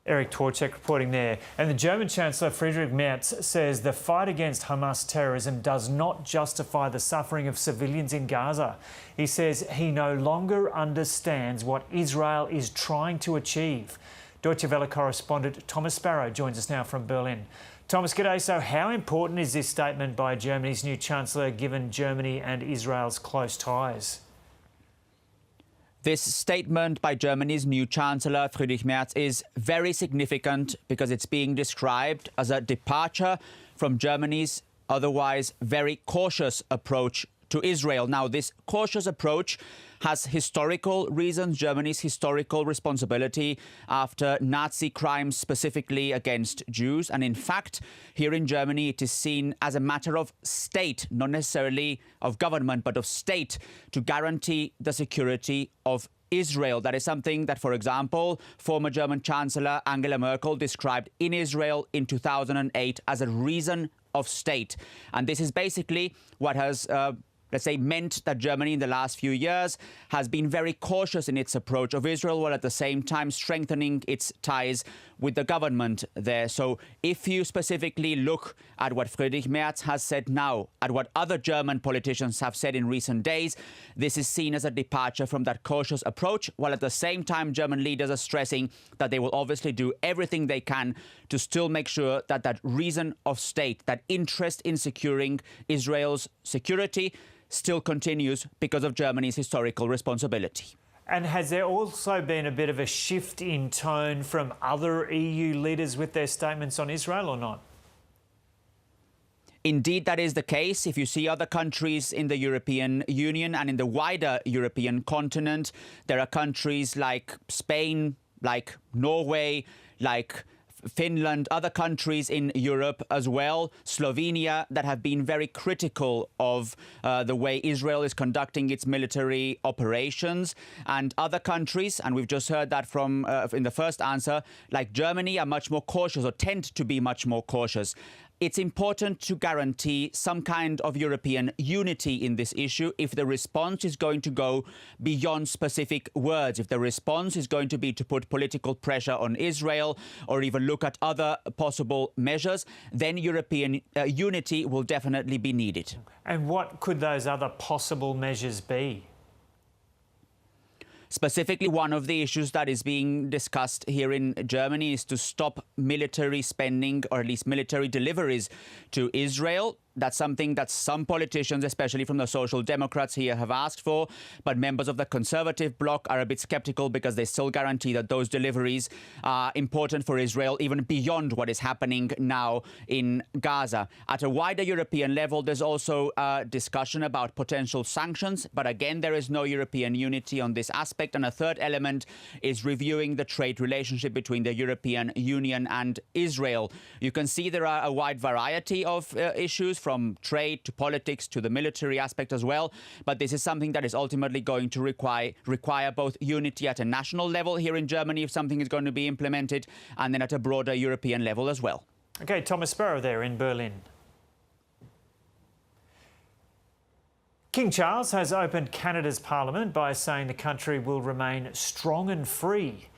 Eric Torczek reporting there. And the German Chancellor Friedrich Merz says the fight against Hamas terrorism does not justify the suffering of civilians in Gaza. He says he no longer understands what Israel is trying to achieve. Deutsche Welle correspondent Thomas Sparrow joins us now from Berlin. Thomas, g'day. So how important is this statement by Germany's new Chancellor given Germany and Israel's close ties? This statement by Germany's new Chancellor, Friedrich Merz, is very significant because it's being described as a departure from Germany's otherwise very cautious approach to Israel. Now, this cautious approach has historical reasons, Germany's historical responsibility after Nazi crimes specifically against Jews. And in fact, here in Germany, it is seen as a matter of state, not necessarily of government, but of state, to guarantee the security of Israel. That is something that, for example, former German Chancellor Angela Merkel described in Israel in 2008 as a reason of state. And this is basically what has let's say, meant that Germany in the last few years has been very cautious in its approach of Israel, while at the same time strengthening its ties with the government there. So if you specifically look at what Friedrich Merz has said now, at what other German politicians have said in recent days, this is seen as a departure from that cautious approach, while at the same time German leaders are stressing that they will obviously do everything they can to still make sure that that reason of state, that interest in securing Israel's security, still continues because of Germany's historical responsibility. And has there also been a bit of a shift in tone from other EU leaders with their statements on Israel or not? Indeed, that is the case. If you see other countries in the European Union and in the wider European continent, there are countries like Spain, like Norway, like Finland, other countries in Europe as well, Slovenia, that have been very critical of the way Israel is conducting its military operations. And other countries, and we've just heard that from in the first answer, like Germany, are much more cautious or tend to be much more cautious. It's important to guarantee some kind of European unity in this issue if the response is going to go beyond specific words, if the response is going to be to put political pressure on Israel or even look at other possible measures, then European unity will definitely be needed. And what could those other possible measures be? Specifically, one of the issues that is being discussed here in Germany is to stop military spending, or at least military deliveries to Israel. That's something that some politicians, especially from the Social Democrats here, have asked for. But members of the Conservative bloc are a bit skeptical because they still guarantee that those deliveries are important for Israel, even beyond what is happening now in Gaza. At a wider European level, there's also a discussion about potential sanctions. But again, there is no European unity on this aspect. And a third element is reviewing the trade relationship between the European Union and Israel. You can see there are a wide variety of issues, from trade to politics to the military aspect as well. But this is something that is ultimately going to require both unity at a national level here in Germany if something is going to be implemented, and then at a broader European level as well. OK, Thomas Sparrow there in Berlin. King Charles has opened Canada's parliament by saying the country will remain strong and free.